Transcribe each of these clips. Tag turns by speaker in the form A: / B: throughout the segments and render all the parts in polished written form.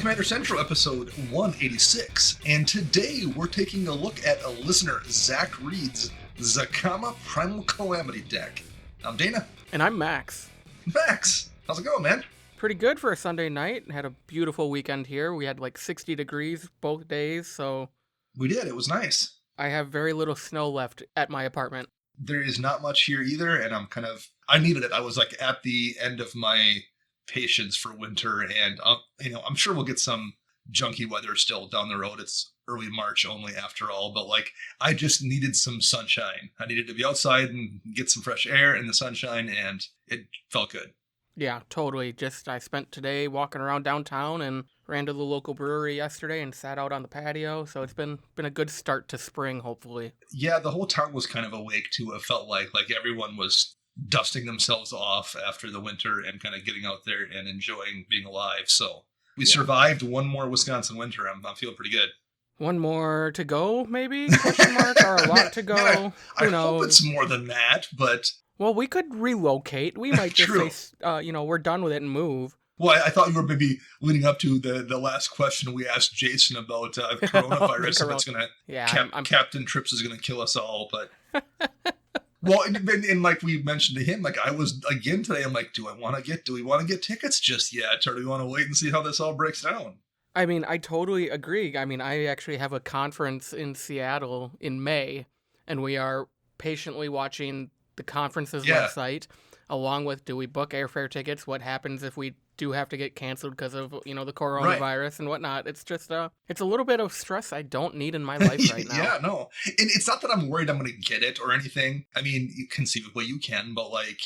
A: Commander Central, episode 186, and today we're taking a look at a listener, Zach Reed's Zacama Primal Calamity deck. I'm Dana.
B: And I'm Max.
A: Max, how's it going, man?
B: Pretty good for a Sunday night. Had a beautiful weekend here. We had like 60 degrees both days, so...
A: We did, it was nice.
B: I have very little snow left at my apartment.
A: There is not much here either, and I needed it. I was like at the end of my patience for winter, and I'm sure we'll get some junky weather still down the road. It's early March only after all, but like I just needed some sunshine. I needed to be outside and get some fresh air and the sunshine, and it felt good.
B: Yeah, totally. I spent today walking around downtown and ran to the local brewery yesterday and sat out on the patio, so it's been a good start to spring, hopefully.
A: Yeah, the whole town was kind of awake too. It felt like everyone was dusting themselves off after the winter and kind of getting out there and enjoying being alive. So we survived one more Wisconsin winter. I'm feeling pretty good.
B: One more to go, maybe? Question mark? Or a lot to go?
A: Man,
B: Who knows?
A: Hope it's more than that, but...
B: Well, we could relocate. We might just say, we're done with it and move.
A: Well, I thought you were maybe leading up to the last question we asked Jason about coronavirus. If it's going to... Captain Trips is going to kill us all, but... Well, and like we mentioned to him, like I was again today, I'm like, do we want to get tickets just yet? Or do we want to wait and see how this all breaks down?
B: I mean, I totally agree. I mean, I actually have a conference in Seattle in May, and we are patiently watching the conference's website, along with, do we book airfare tickets? What happens if we do have to get canceled because of, the coronavirus and whatnot? It's just, it's a little bit of stress I don't need in my life right now.
A: Yeah, no. And it's not that I'm worried I'm going to get it or anything. I mean, conceivably you can, but like,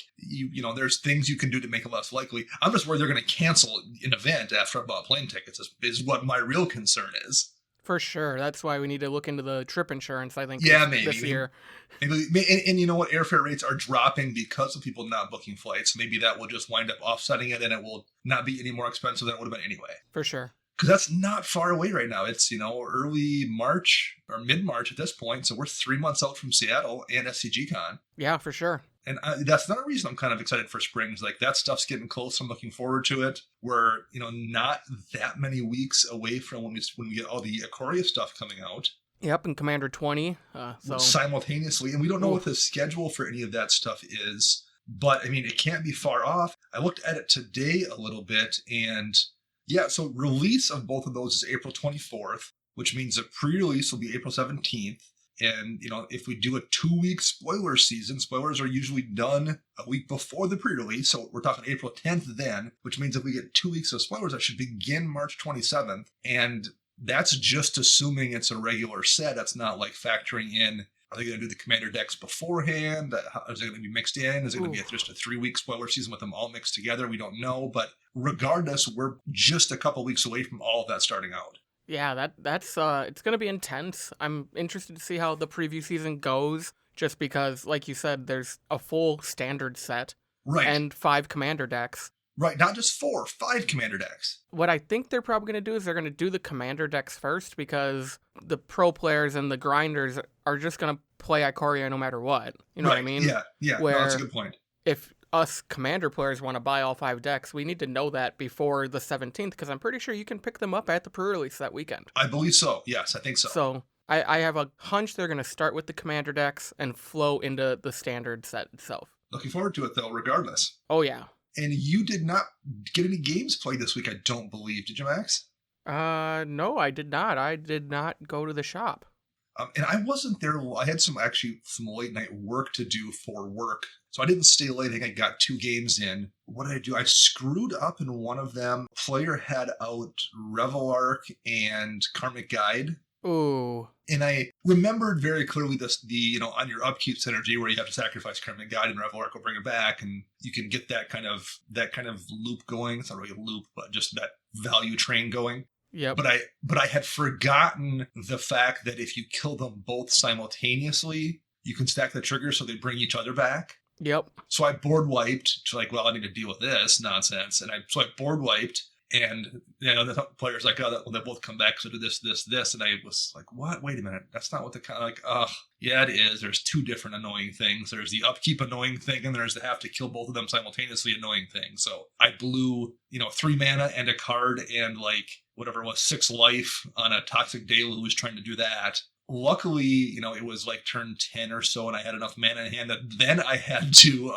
A: there's things you can do to make it less likely. I'm just worried they're going to cancel an event after I bought plane tickets is what my real concern is.
B: For sure. That's why we need to look into the trip insurance, I think, this year.
A: Maybe, and you know what? Airfare rates are dropping because of people not booking flights. Maybe that will just wind up offsetting it, and it will not be any more expensive than it would have been anyway.
B: For sure.
A: Because that's not far away right now. It's, early March or mid-March at this point, so we're 3 months out from Seattle and SCGCon.
B: Yeah, for sure.
A: And that's another reason I'm kind of excited for spring. Like, that stuff's getting close. I'm looking forward to it. We're, not that many weeks away from when we get all the Ikoria stuff coming out.
B: Yep, and Commander 20.
A: Simultaneously. And we don't know what the schedule for any of that stuff is. But, I mean, it can't be far off. I looked at it today a little bit. And, yeah, so release of both of those is April 24th, which means the pre-release will be April 17th. And, if we do a 2-week spoiler season, spoilers are usually done a week before the pre-release. So we're talking April 10th then, which means if we get 2 weeks of spoilers, that should begin March 27th. And that's just assuming it's a regular set. That's not like factoring in, are they going to do the commander decks beforehand? Is it going to be mixed in? Is it going to be just a 3-week spoiler season with them all mixed together? We don't know. But regardless, we're just a couple weeks away from all of that starting out.
B: Yeah, that's it's going to be intense. I'm interested to see how the preview season goes, just because, like you said, there's a full standard set.
A: Right.
B: And 5 commander decks.
A: Right, not just 4, 5 commander decks.
B: What I think they're probably going to do is they're going to do the commander decks first, because the pro players and the grinders are just going to play Ikoria no matter what. You know what I mean?
A: Yeah, no, that's a good point.
B: If us commander players want to buy all 5 decks, we need to know that before the 17th, because I'm pretty sure you can pick them up at the pre-release that weekend.
A: I believe so. Yes, I think so.
B: So I have a hunch they're going to start with the commander decks and flow into the standard set itself.
A: Looking forward to it, though, regardless.
B: Oh, yeah.
A: And you did not get any games played this week, I don't believe. Did you, Max?
B: No, I did not. I did not go to the shop.
A: And I wasn't there. I had some late night work to do for work. So I didn't stay late. I think I got 2 games in. What did I do? I screwed up in one of them. Player had out Revelark and Karmic Guide.
B: Ooh.
A: And I remembered very clearly on your upkeep synergy where you have to sacrifice Karmic Guide and Revelark will bring it back, and you can get that kind of loop going. It's not really a loop, but just that value train going.
B: Yeah.
A: But I had forgotten the fact that if you kill them both simultaneously, you can stack the triggers so they bring each other back.
B: Yep.
A: So I board wiped to I need to deal with this nonsense. And I board wiped, and the player's like, they both come back, so do this. And I was like, what? Wait a minute. That's not what yeah, it is. There's 2 different annoying things. There's the upkeep annoying thing, and there's the have to kill both of them simultaneously annoying thing. So I blew, 3 mana and a card and whatever it was, 6 life on a toxic deluge trying to do that. Luckily, it was like turn 10 or so, and I had enough mana in hand that then I had to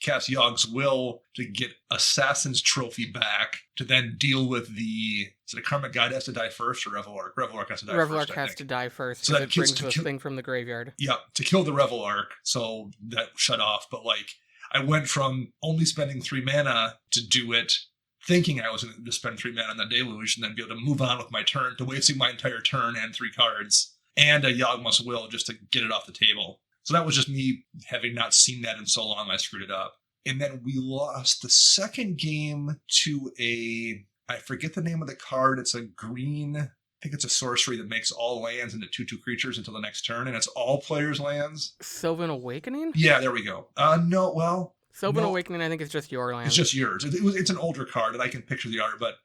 A: cast Yogg's Will to get Assassin's Trophy back to then deal with is it a Karmic Guide has to die first, or Revelark? Revelark has to die first,
B: Revelark has to die first,
A: so that
B: it brings the thing from the graveyard.
A: Yeah, to kill the Revelark, so that shut off. But I went from only spending 3 mana to do it, thinking I was going to spend 3 mana on the deluge and then be able to move on with my turn, to wasting my entire turn and 3 cards. And a Yawgmoth's Will just to get it off the table. So that was just me having not seen that in so long, I screwed it up. And then we lost the second game to I forget the name of the card. It's a green, I think it's a sorcery that makes all lands into 2/2 creatures until the next turn, and it's all players' lands.
B: Sylvan Awakening?
A: Yeah, there we go.
B: Sylvan Awakening, I think it's just your land.
A: It's just yours. It's an older card, and I can picture the art, but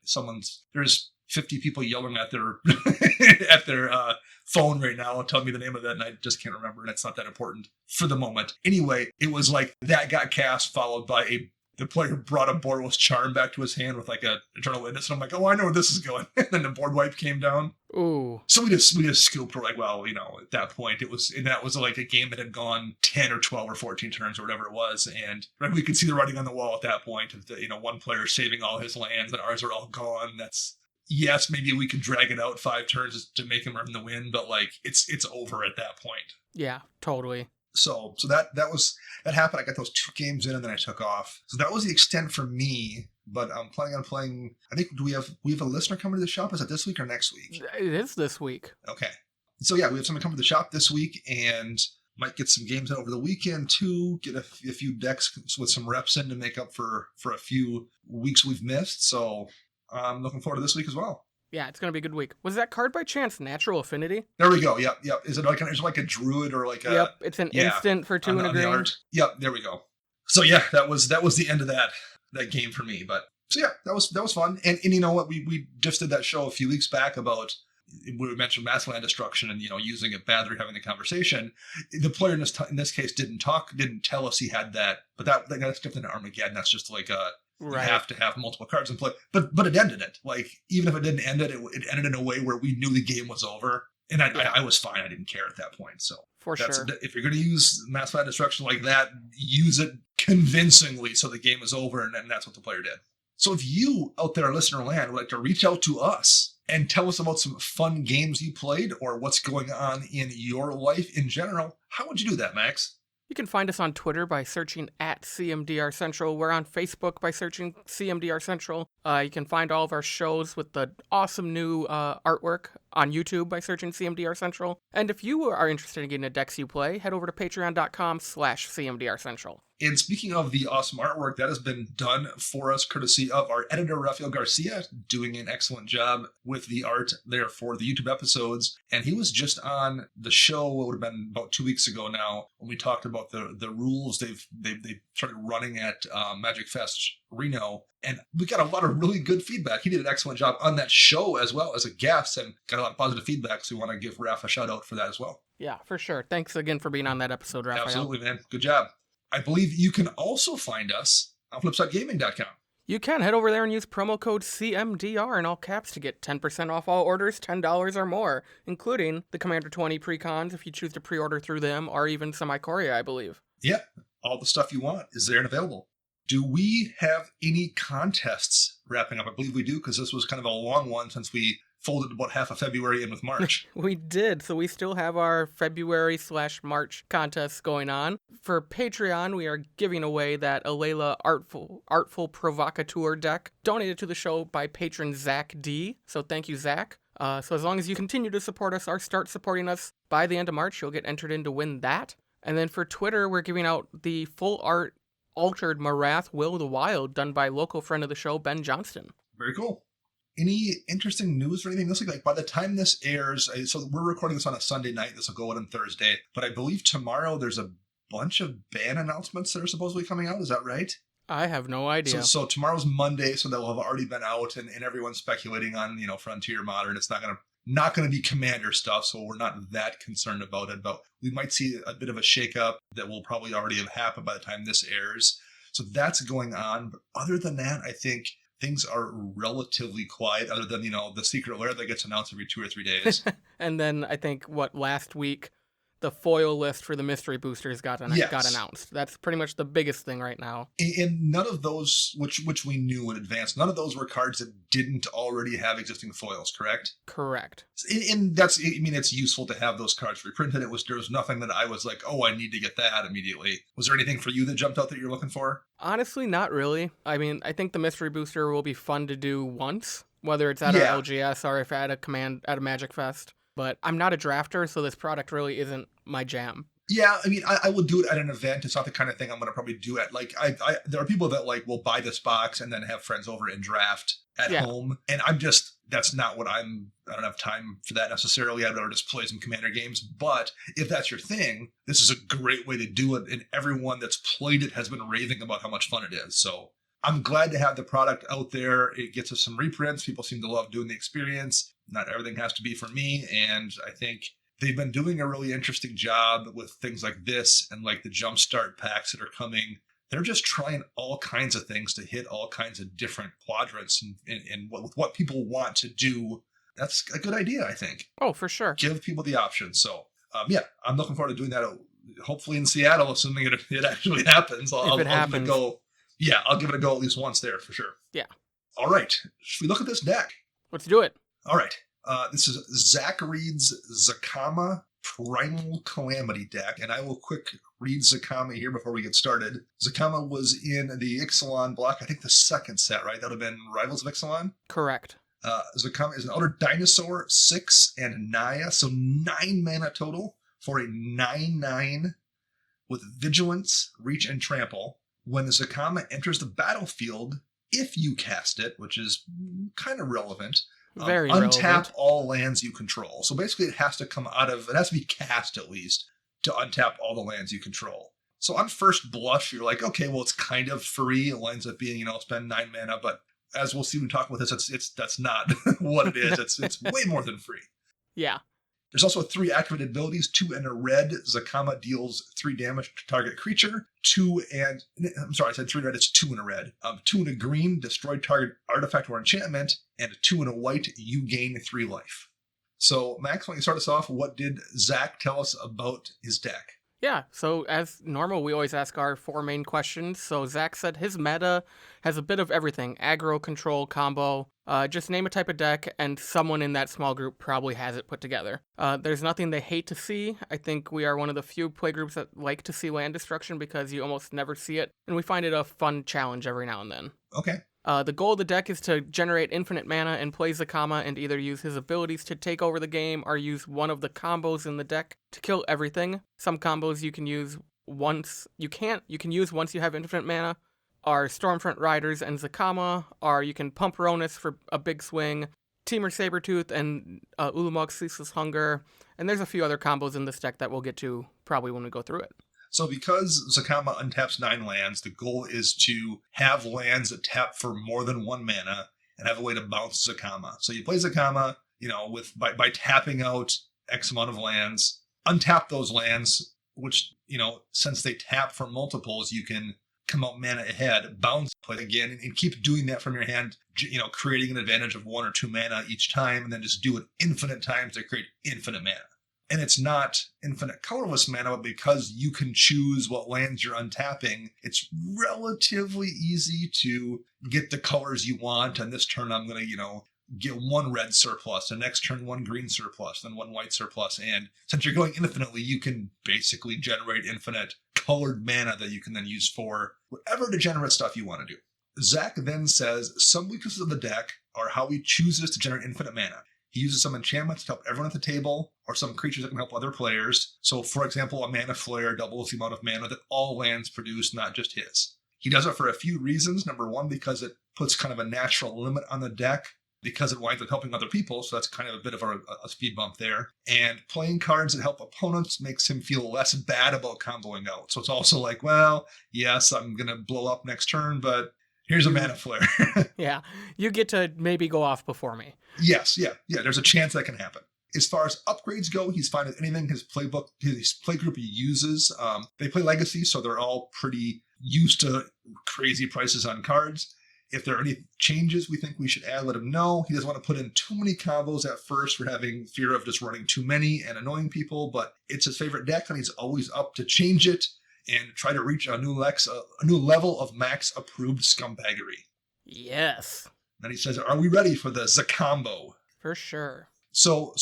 A: there's 50 people yelling at their at their phone right now and telling me the name of that, and I just can't remember, and it's not that important for the moment. Anyway, it was like that got cast, followed by the player brought a Boros Charm back to his hand with like a Eternal Witness, and I'm like, oh, I know where this is going. And then the board wipe came down.
B: Ooh.
A: So we just scooped. We're like, well, at that point that was like a game that had gone 10 or 12 or 14 turns or whatever it was, and we could see the writing on the wall at that point of one player saving all his lands and ours are all gone. Yes, maybe we could drag it out 5 turns to make him earn the win, but it's over at that point.
B: Yeah, totally.
A: So that happened. I got those 2 games in, and then I took off. So that was the extent for me. But I'm planning on playing. I think we have a listener coming to the shop. Is it this week or next week?
B: It is this week.
A: Okay. So yeah, we have someone coming to the shop this week, and might get some games in over the weekend too. Get a few decks with some reps in to make up for a few weeks we've missed. So I'm looking forward to this week as well.
B: Yeah, it's going to be a good week. Was that card by chance Natural Affinity?
A: There we go. Yep. Is it like a druid or like a...
B: Yep, it's an instant for 2 and a green.
A: Yep, there we go. So yeah, that was the end of that game for me. But so yeah, that was fun. And you know what? We just did that show a few weeks back about, we mentioned mass land destruction and using it badly, having the conversation. The player in this case didn't tell us he had that, but that's different than Armageddon. That's just like
B: right.
A: You have to have multiple cards in play, but it ended it. Like, even if it didn't end it, it ended in a way where we knew the game was over, and I was fine. I didn't care at that point. So
B: for sure,
A: if you're going to use mass land destruction like that, use it convincingly so the game is over, and that's what the player did. So if you out there, listener land, would like to reach out to us and tell us about some fun games you played or what's going on in your life in general, how would you do that, Max?
B: You can find us on Twitter by searching @CMDR Central. We're on Facebook by searching CMDR Central. You can find all of our shows with the awesome new artwork on YouTube by searching CMDR Central. And if you are interested in getting a decks you play, head over to patreon.com/CMDR Central.
A: And speaking of the awesome artwork, that has been done for us courtesy of our editor, Rafael Garcia, doing an excellent job with the art there for the YouTube episodes. And he was just on the show, what would have been about 2 weeks ago now, when we talked about the rules they've started running at Magic Fest Reno. And we got a lot of really good feedback. He did an excellent job on that show as well as a guest, and got a lot of positive feedback. So we want to give Raph a shout out for that as well.
B: Yeah, for sure. Thanks again for being on that episode, Raphael.
A: Absolutely, man. Good job. I believe you can also find us on flipsidegaming.com.
B: You can head over there and use promo code CMDR in all caps to get 10% off all orders, $10 or more, including the Commander 20 pre-cons if you choose to pre-order through them, or even some Ikoria, I believe.
A: Yeah, all the stuff you want is there and available. Do we have any contests wrapping up? I believe we do, because this was kind of a long one since we folded about half of February in with March.
B: We did, so we still have our February/March contests going on. For Patreon, we are giving away that Alayla Artful Provocateur deck, donated to the show by patron Zach D. So thank you, Zach. So as long as you continue to support us or start supporting us by the end of March, you'll get entered in to win that. And then for Twitter, we're giving out the full art altered Marath Will the Wild, done by local friend of the show, Ben Johnston.
A: Very cool. Any interesting news or anything? Looks like by the time this airs, so we're recording this on a Sunday night. This will go out on Thursday. But I believe tomorrow there's a bunch of ban announcements that are supposedly coming out. Is that right?
B: I have no idea.
A: So tomorrow's Monday, so that will have already been out, and everyone's speculating on, Frontier Modern. It's not going to be Commander stuff, so we're not that concerned about it. But we might see a bit of a shakeup that will probably already have happened by the time this airs. So that's going on. But other than that, I think things are relatively quiet other than, the secret lair that gets announced every 2 or 3 days.
B: And then I think, last week, the foil list for the mystery boosters got
A: Yes.
B: announced. That's pretty much the biggest thing right now.
A: And none of those, which we knew in advance, none of those were cards that didn't already have existing foils, correct?
B: Correct.
A: And that's, it's useful to have those cards reprinted. There was nothing that I was like, oh, I need to get that immediately. Was there anything for you that jumped out that you're looking for?
B: Honestly, not really. I mean, I think the mystery booster will be fun to do once, whether it's at our LGS or if at a Magic Fest. But I'm not a drafter, so this product really isn't my jam.
A: Yeah, I will do it at an event. It's not the kind of thing I'm going to probably do at, there are people that will buy this box and then have friends over and draft at home. And that's not what I don't have time for that necessarily. I'd rather just play some Commander games. But if that's your thing, this is a great way to do it. And everyone that's played it has been raving about how much fun it is. So I'm glad to have the product out there. It gets us some reprints. People seem to love doing the experience. Not everything has to be for me. And I think they've been doing a really interesting job with things like this and the Jumpstart packs that are coming. They're just trying all kinds of things to hit all kinds of different quadrants and what people want to do. That's a good idea, I think.
B: Oh, for sure.
A: Give people the option. So, I'm looking forward to doing that. Hopefully in Seattle, assuming it actually happens. I'll give it a go. Yeah, I'll give it a go at least once there for sure.
B: Yeah.
A: All right. Should we look at this deck?
B: Let's do it.
A: All right. This is Zach Reed's Zacama Primal Calamity deck, and I will quick read Zacama here before we get started. Zacama was in the Ixalan block, I think the second set, right? That would have been Rivals of Ixalan?
B: Correct.
A: Zacama is an Outer Dinosaur, 6 and Naya, so 9 mana total for a 9/9 with Vigilance, Reach, and Trample. When the Zacama enters the battlefield, if you cast it, which is kind of relevant,
B: very
A: untap
B: relevant.
A: all lands you control. So basically it has to be cast at least to untap all the lands you control. So on first blush, you're like, okay, well, it's kind of free. It winds up being, spend 9 mana, but as we'll see when talking about this, that's not what it is. It's way more than free.
B: Yeah.
A: There's also 3 activated abilities. 2 and a red. Zacama deals 3 damage to target creature. 2 and... I'm sorry, I said 3 red. It's 2 and a red. 2 and a green. Destroy target artifact or enchantment. And 2 and a white. You gain 3 life. So, Max, why don't you start us off? What did Zach tell us about his deck?
B: Yeah, so as normal, we always ask our 4 main questions. So Zach said his meta has a bit of everything. Aggro, control, combo. Just name a type of deck, and someone in that small group probably has it put together. There's nothing they hate to see. I think we are one of the few playgroups that like to see land destruction because you almost never see it, and we find it a fun challenge every now and then.
A: Okay.
B: The goal of the deck is to generate infinite mana and play Zacama and either use his abilities to take over the game or use one of the combos in the deck to kill everything. Some combos you can use once you can use once you have infinite mana are Stormfront Riders and Zacama, or you can pump Ronus for a big swing, Temur Sabertooth and Ulamog's Ceaseless Hunger, and there's a few other combos in this deck that we'll get to probably when we go through it.
A: So because Zacama untaps 9 lands, the goal is to have lands that tap for more than 1 mana and have a way to bounce Zacama. So you play Zacama, by tapping out X amount of lands, untap those lands, which, since they tap for multiples, you can come out mana ahead, bounce, play again, and keep doing that from your hand, creating an advantage of 1 or 2 mana each time, and then just do it infinite times to create infinite mana. And it's not infinite colorless mana, but because you can choose what lands you're untapping, it's relatively easy to get the colors you want. And this turn, I'm going to, get 1 red surplus, and next turn 1 green surplus, then 1 white surplus. And since you're going infinitely, you can basically generate infinite colored mana that you can then use for whatever degenerate stuff you want to do. Zach then says some weaknesses of the deck are how he chooses to generate infinite mana. He uses some enchantments to help everyone at the table, or some creatures that can help other players. So, for example, a mana flare doubles the amount of mana that all lands produce, not just his. He does it for a few reasons. Number one, because it puts kind of a natural limit on the deck, because it winds up helping other people, so that's kind of a bit of a speed bump there. And playing cards that help opponents makes him feel less bad about comboing out. So it's also like, well, yes, I'm going to blow up next turn, but here's a mana flare.
B: Yeah, you get to maybe go off before me.
A: Yes, yeah, there's a chance that can happen. As far as upgrades go, he's fine with anything his playgroup uses. They play Legacy, so they're all pretty used to crazy prices on cards. If there are any changes we think we should add, let him know. He doesn't want to put in too many combos at first for having fear of just running too many and annoying people, but it's his favorite deck and he's always up to change it and try to reach a new level of max approved scumbaggery.
B: Yes.
A: Then he says, are we ready for the Zacambo?
B: For sure.
A: So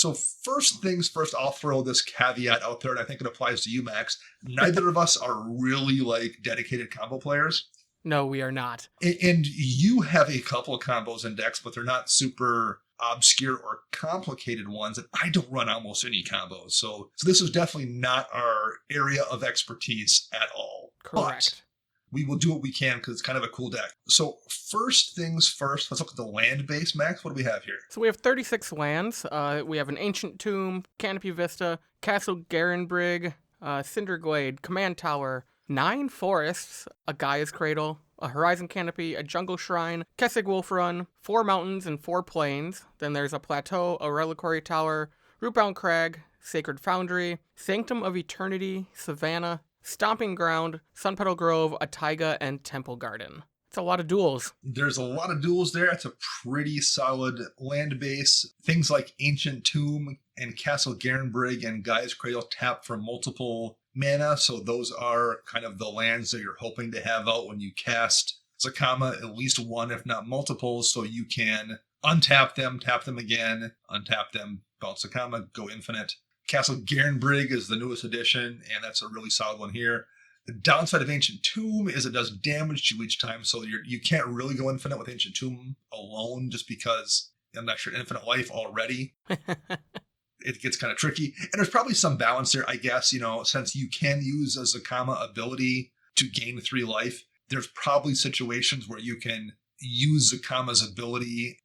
A: first things first, I'll throw this caveat out there, and I think it applies to you, Max. Neither of us are really like dedicated combo players.
B: No, we are not.
A: And you have a couple of combos in decks, but they're not super obscure or complicated ones, and I don't run almost any combos. So this is definitely not our area of expertise at all.
B: Correct.
A: But we will do what we can because it's kind of a cool deck. So first things first, let's look at the land base, Max. What do we have here?
B: So we have 36 lands. We have an Ancient Tomb, Canopy Vista, Castle Garenbrig, Cinderglade, Command Tower, 9 forests, a Gaia's Cradle, a Horizon Canopy, a Jungle Shrine, Kessig Wolf Run, 4 mountains and 4 plains. Then there's a Plateau, a Reliquary Tower, Rootbound Crag, Sacred Foundry, Sanctum of Eternity, Savannah, Stomping Ground, Sunpetal Grove, a Taiga, and Temple Garden. It's a lot of duels.
A: There's a lot of duels there. It's a pretty solid land base. Things like Ancient Tomb and Castle Garenbrig and Gaia's Cradle tap for multiple mana, so those are kind of the lands that you're hoping to have out when you cast Zacama, at least one, if not multiples, so you can untap them, tap them again, untap them, bounce Zacama, go infinite. Castle Garenbrig is the newest addition, and that's a really solid one here. The downside of Ancient Tomb is it does damage to you each time, so you can't really go infinite with Ancient Tomb alone, just because unless you're infinite life already. It gets kind of tricky. And there's probably some balance there, I guess, since you can use a Zacama ability to gain 3 life, there's probably situations where you can use Zacama's ability.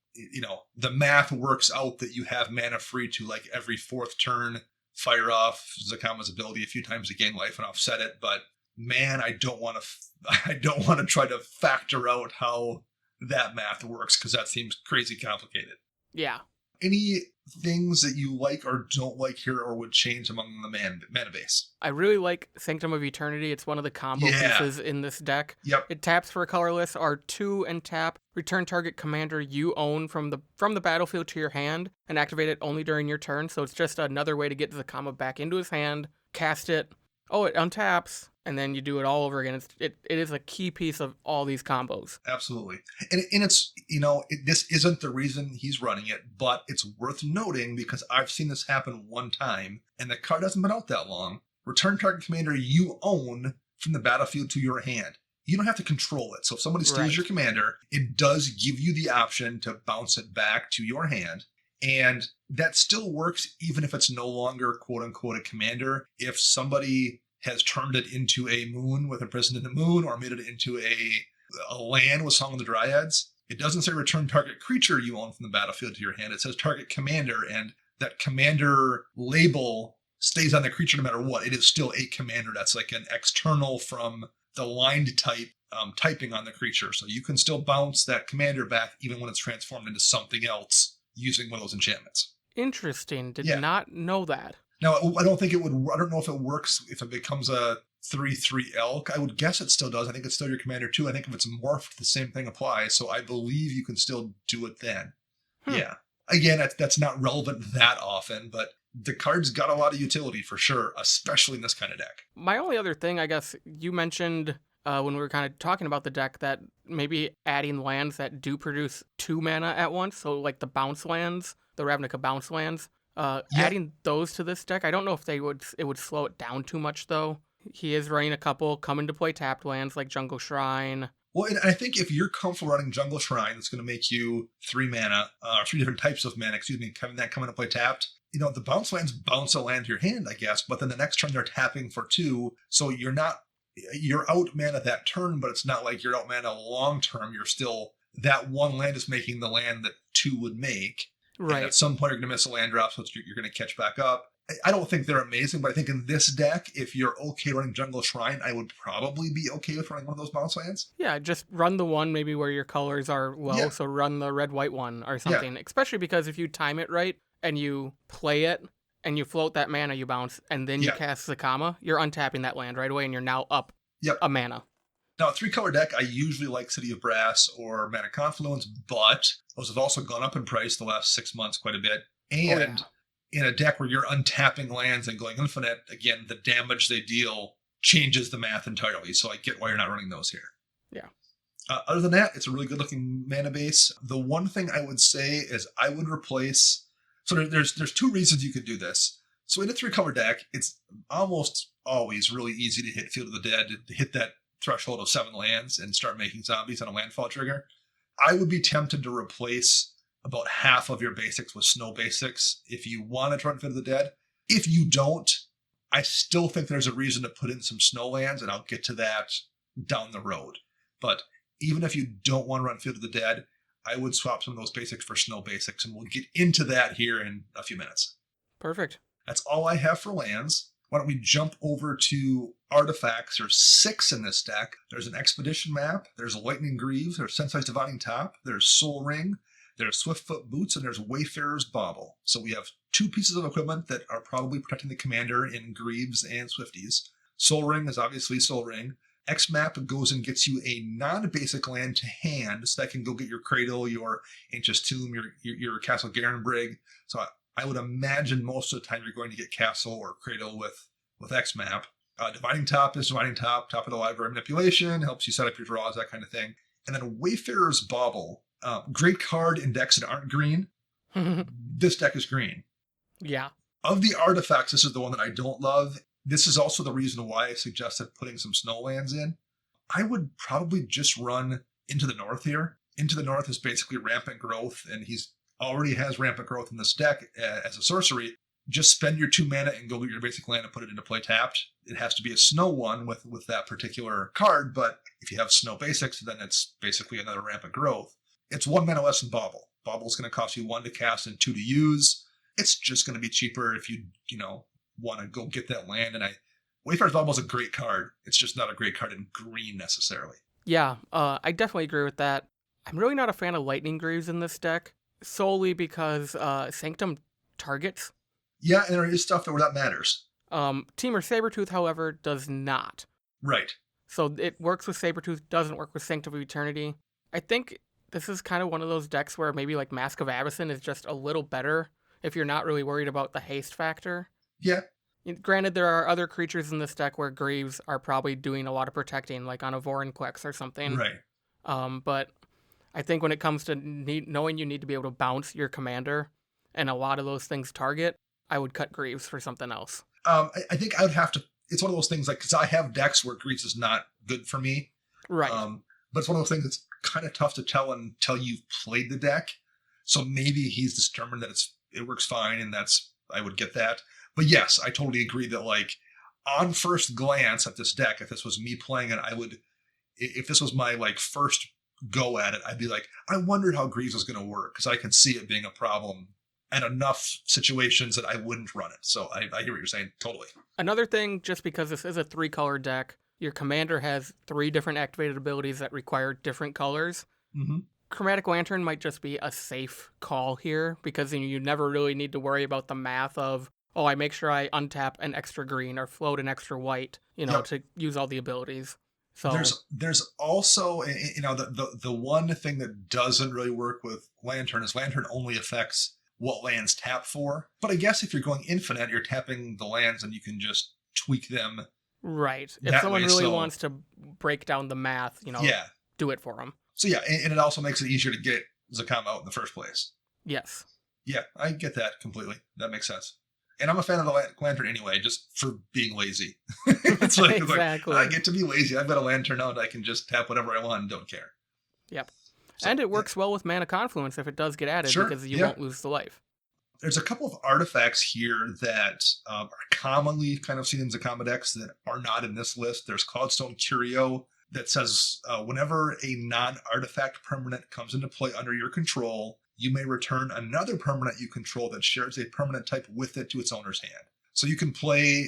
A: The math works out that you have mana free to, like, every 4th turn fire off Zacama's ability a few times to gain life and offset it. But man, I don't want to try to factor out how that math works because that seems crazy complicated.
B: Yeah.
A: Any things that you like or don't like here or would change among the mana base?
B: I really like Sanctum of Eternity. It's one of the combo pieces in this deck.
A: Yep.
B: It taps for a colorless, R2 and tap. Return target commander you own from the battlefield to your hand and activate it only during your turn. So it's just another way to get Zacama back into his hand, cast it. Oh, it untaps, and then you do it all over again. It is a key piece of all these combos.
A: Absolutely. And it's, this isn't the reason he's running it, but it's worth noting because I've seen this happen one time, and the card hasn't been out that long. Return target commander you own from the battlefield to your hand. You don't have to control it. So if somebody steals your commander, it does give you the option to bounce it back to your hand. And that still works even if it's no longer quote-unquote a commander. If somebody has turned it into a moon with Imprisoned in the Moon or made it into a land with Song of the Dryads, it doesn't say return target creature you own from the battlefield to your hand. It says target commander, and that commander label stays on the creature no matter what. It is still a commander. That's like an external from the lined type typing on the creature. So you can still bounce that commander back even when it's transformed into something else using one of those enchantments.
B: Interesting. Did not know that.
A: Now, I don't think it would. I don't know if it works if it becomes a 3/3 elk. I would guess it still does. I think it's still your commander too. I think if it's morphed, the same thing applies. So I believe you can still do it then. Yeah. Again, that's not relevant that often, but the card's got a lot of utility for sure, especially in this kind of deck.
B: My only other thing, I guess, you mentioned when we were kind of talking about the deck that maybe adding lands that do produce 2 mana at once, so like the bounce lands, the Ravnica bounce lands, adding those to this deck, I don't know if it would slow it down too much though. He is running a couple come into play tapped lands like Jungle Shrine.
A: Well, and I think if you're comfortable running Jungle Shrine, it's going to make you 3 mana, or 3 different types of mana, having that come into play tapped. The bounce lands bounce a land to your hand, I guess, but then the next turn they're tapping for 2, so you're out mana that turn, but it's not like you're out mana long term. You're still, that one land is making the land that 2 would make. Right. And at some point you're going to miss a land drop, so you're going to catch back up. I don't think they're amazing, but I think in this deck, if you're okay running Jungle Shrine, I would probably be okay with running one of those bounce lands.
B: Yeah, just run the one maybe where your colors are low, so run the red-white one or something. Yeah. Especially because if you time it right and you play it and you float that mana you bounce and then you cast Zacama, you're untapping that land right away and you're now up a mana.
A: Now, a 3-color deck, I usually like City of Brass or Mana Confluence, but those have also gone up in price the last 6 months quite a bit. And in a deck where you're untapping lands and going infinite, again, the damage they deal changes the math entirely. So I get why you're not running those here.
B: Yeah.
A: Other than that, it's a really good looking mana base. The one thing I would say is I would replace. So there's 2 reasons you could do this. So in a 3-color deck, it's almost always really easy to hit Field of the Dead, to hit that threshold of 7 lands and start making zombies on a landfall trigger. I would be tempted to replace about half of your basics with snow basics if you want to run Field of the Dead. If you don't, I still think there's a reason to put in some snow lands, and I'll get to that down the road. But even if you don't want to run Field of the Dead, I would swap some of those basics for snow basics, and we'll get into that here in a few minutes.
B: Perfect.
A: That's all I have for lands. Why don't we jump over to artifacts? There's 6 in this deck. There's an Expedition map. There's Lightning Greaves. There's Sensei's Divining Top. There's Soul Ring. There's Swiftfoot Boots. And there's Wayfarer's Bauble. So we have 2 pieces of equipment that are probably protecting the commander in Greaves and Swifties. Soul Ring is obviously Soul Ring. X map goes and gets you a non-basic land to hand, so that can go get your Cradle, your Ancient Tomb, your Castle Garenbrig. So I would imagine most of the time you're going to get Castle or Cradle with X map. Dividing Top is Dividing Top, top of the library manipulation, helps you set up your draws, that kind of thing. And then Wayfarer's Bauble, great card in decks that aren't green. This deck is green.
B: Yeah.
A: Of the artifacts, this is the one that I don't love. This is also the reason why I suggested putting some snowlands in. I would probably just run Into the North here. Into the North is basically Rampant Growth, and he's already has Rampant Growth in this deck as a sorcery. Just spend your 2 mana and go get your basic land and put it into play tapped. It has to be a snow one with that particular card, but if you have snow basics, then it's basically another Rampant Growth. It's 1 mana less than Bauble. Bauble's going to cost you 1 to cast and 2 to use. It's just going to be cheaper if you want to go get that land. And Wayfarer's Bauble is a great card. It's just not a great card in green necessarily.
B: Yeah, I definitely agree with that. I'm really not a fan of Lightning Greaves in this deck, solely because Sanctum targets.
A: Yeah, and there is stuff where that matters.
B: Temur Sabertooth, however, does not.
A: Right.
B: So it works with Sabertooth, doesn't work with Sanctum of Eternity. I think this is kind of one of those decks where maybe like Mask of Avacyn is just a little better if you're not really worried about the haste factor.
A: Yeah.
B: Granted, there are other creatures in this deck where Greaves are probably doing a lot of protecting, like on a Vorinclex or something.
A: Right.
B: But I think when it comes to knowing you need to be able to bounce your commander, and a lot of those things target, I would cut Greaves for something else.
A: I think I would have to. It's one of those things like because I have decks where Greaves is not good for me.
B: Right.
A: But it's one of those things that's kind of tough to tell until you've played the deck. So maybe he's determined that it works fine, and I would get that. But yes, I totally agree that like on first glance at this deck, if this was me playing it, if this was my like first go at it, I'd be like, I wondered how Greaves was going to work because I can see it being a problem and enough situations that I wouldn't run it. So I hear what you're saying. Totally.
B: Another thing, just because this is a 3-color deck, your commander has 3 different activated abilities that require different colors.
A: Mm-hmm.
B: Chromatic Lantern might just be a safe call here because you never really need to worry about the math of, I make sure I untap an extra green or float an extra white, to use all the abilities. So
A: there's also, the one thing that doesn't really work with Lantern is Lantern only affects what lands tap for. But I guess if you're going infinite, you're tapping the lands and you can just tweak them.
B: Right. If someone really wants to break down the math, do it for them.
A: So yeah, and it also makes it easier to get Zacama out in the first place.
B: Yes.
A: Yeah, I get that completely. That makes sense. And I'm a fan of the Lantern anyway, just for being lazy. It's like,
B: exactly.
A: I get to be lazy. I've got a Lantern out. I can just tap whatever I want and don't care.
B: Yep. So, and it works well with Mana Confluence if it does get added because you won't lose the life.
A: There's a couple of artifacts here that are commonly kind of seen in Zacama decks that are not in this list. There's Cloudstone Curio that says whenever a non-artifact permanent comes into play under your control, you may return another permanent you control that shares a permanent type with it to its owner's hand. So you can play,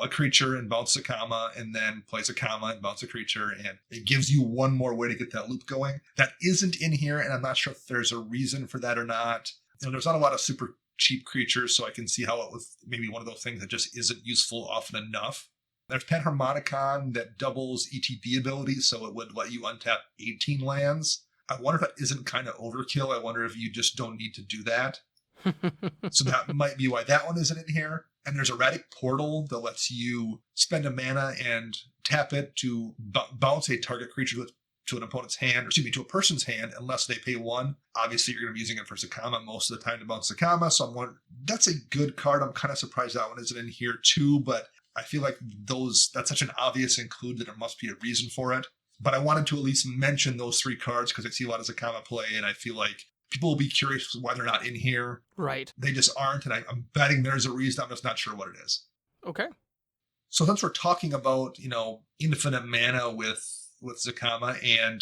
A: a creature and bounce Zacama, and then play Zacama and bounce a creature, and it gives you one more way to get that loop going. That isn't in here, and I'm not sure if there's a reason for that or not. There's not a lot of super cheap creatures, so I can see how it was maybe one of those things that just isn't useful often enough. There's Panharmonicon that doubles ETB abilities, so it would let you untap 18 lands. I wonder if that isn't kind of overkill. I wonder if you just don't need to do that. So that might be why that one isn't in here. And there's Erratic Portal that lets you spend a mana and tap it to bounce a target creature to an opponent's hand, or excuse me, to a person's hand, unless they pay 1. Obviously, you're going to be using it for Zacama most of the time to bounce Zacama. So I'm wondering, that's a good card. I'm kind of surprised that one isn't in here too, but I feel like that's such an obvious include that there must be a reason for it. But I wanted to at least mention those 3 cards because I see a lot of Zacama play, and I feel like people will be curious why they're not in here.
B: Right.
A: They just aren't, and I'm betting there's a reason. I'm just not sure what it is.
B: Okay.
A: So since we're talking about, infinite mana with Zacama, and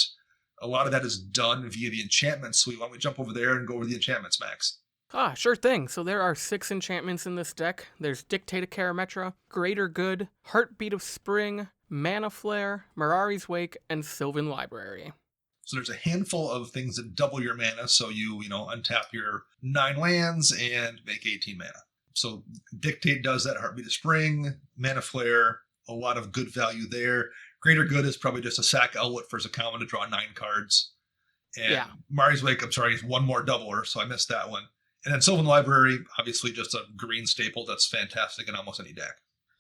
A: a lot of that is done via the enchantment suite, why don't we jump over there and go over the enchantments, Max?
B: Sure thing. So there are 6 enchantments in this deck. There's Dictate of Karametra, Greater Good, Heartbeat of Spring, Mana Flare, Mirari's Wake, and Sylvan Library.
A: So there's a handful of things that double your mana, so you untap your 9 lands and make 18 mana. So Dictate does that, Heartbeat of Spring, Mana Flare, a lot of good value there. Greater Good is probably just a sack outlet for Zacama to draw 9 cards. And Mirari's Wake, is one more doubler, so I missed that one. And then Sylvan Library, obviously just a green staple that's fantastic in almost any deck.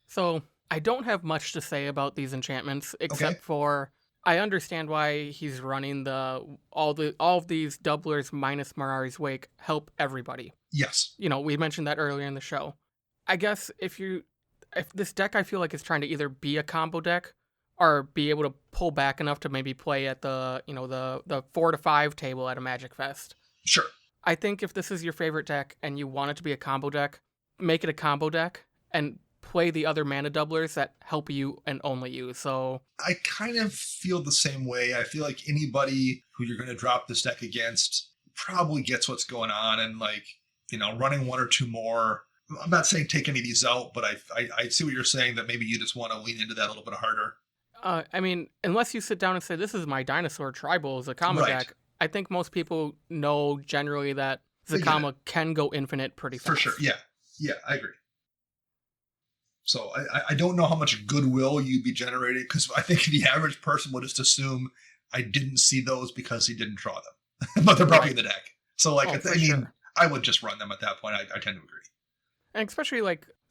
B: So I don't have much to say about these enchantments, except for I understand why he's running all of these doublers minus Mirari's Wake help everybody.
A: Yes.
B: We mentioned that earlier in the show. I guess if this deck, I feel like is trying to either be a combo deck or be able to pull back enough to maybe play at the 4 to 5 table at a Magic Fest.
A: Sure.
B: I think if this is your favorite deck and you want it to be a combo deck, make it a combo deck and play the other mana doublers that help you and only you. So
A: I kind of feel the same way. I feel like anybody who you're going to drop this deck against probably gets what's going on, and running 1 or 2 more. I'm not saying take any of these out, but I see what you're saying, that maybe you just want to lean into that a little bit harder.
B: Unless you sit down and say, this is my Dinosaur Tribal Zacama deck, I think most people know generally that Zacama can go infinite pretty fast.
A: For sure, yeah, I agree. So I don't know how much goodwill you'd be generating, because I think the average person would just assume I didn't see those because he didn't draw them, but they're probably in the deck. So I would just run them at that point. I tend to agree.
B: And especially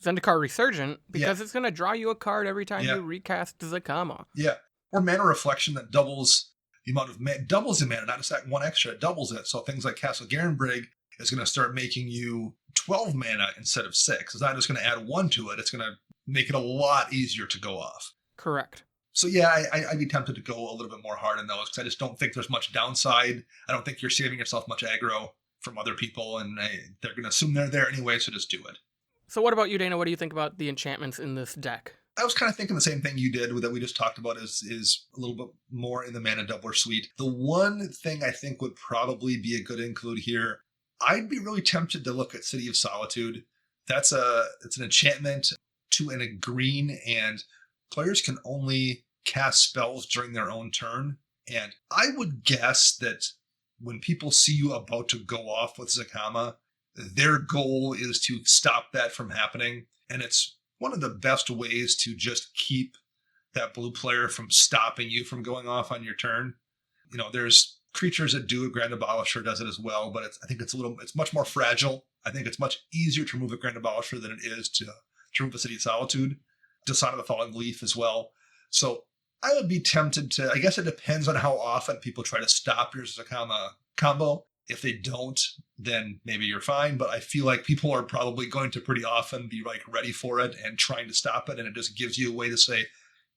B: Zendikar Resurgent, because it's going to draw you a card every time you recast Zacama.
A: Yeah, or Mana Reflection that doubles the amount of doubles the mana, not just that 1 extra, it doubles it. So things like Castle Garenbrig is going to start making you 12 mana instead of 6. It's not just going to add 1 to it. It's going to make it a lot easier to go off.
B: Correct.
A: So yeah, I'd be tempted to go a little bit more hard on those, because I just don't think there's much downside. I don't think you're saving yourself much aggro from other people, and they're going to assume they're there anyway, so just do it.
B: So what about you, Dana? What do you think about the enchantments in this deck?
A: I was kind of thinking the same thing you did, that we just talked about, is a little bit more in the mana doubler suite. The one thing I think would probably be a good include here, I'd be really tempted to look at City of Solitude. It's an enchantment, 2 and a green, and players can only cast spells during their own turn. And I would guess that when people see you about to go off with Zacama, their goal is to stop that from happening. And it's one of the best ways to just keep that blue player from stopping you from going off on your turn. There's creatures that do it. Grand Abolisher does it as well, but I think it's much more fragile. I think it's much easier to remove a Grand Abolisher than it is to remove a City of Solitude. Dishonor the Falling Leaf as well. So I would be tempted to, I guess it depends on how often people try to stop your Zacama combo. If they don't, then maybe you're fine. But I feel like people are probably going to pretty often be ready for it and trying to stop it. And it just gives you a way to say,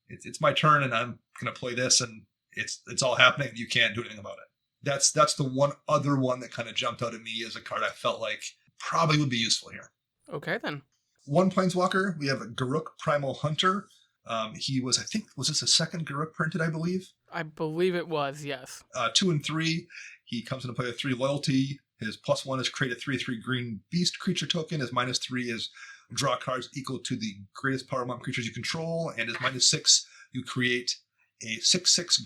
A: it's my turn and I'm going to play this, and it's all happening and you can't do anything about it. That's the one other one that kind of jumped out at me as a card I felt like probably would be useful here.
B: Okay, then.
A: 1 Planeswalker, we have Garruk Primal Hunter. Was this a second Garruk printed, I believe?
B: I believe it was, yes.
A: 2 and 3. He comes into play with 3 loyalty. His +1 is create a 3/3 green beast creature token. His -3 is draw cards equal to the greatest power among creatures you control. And his -6, you create a 6/6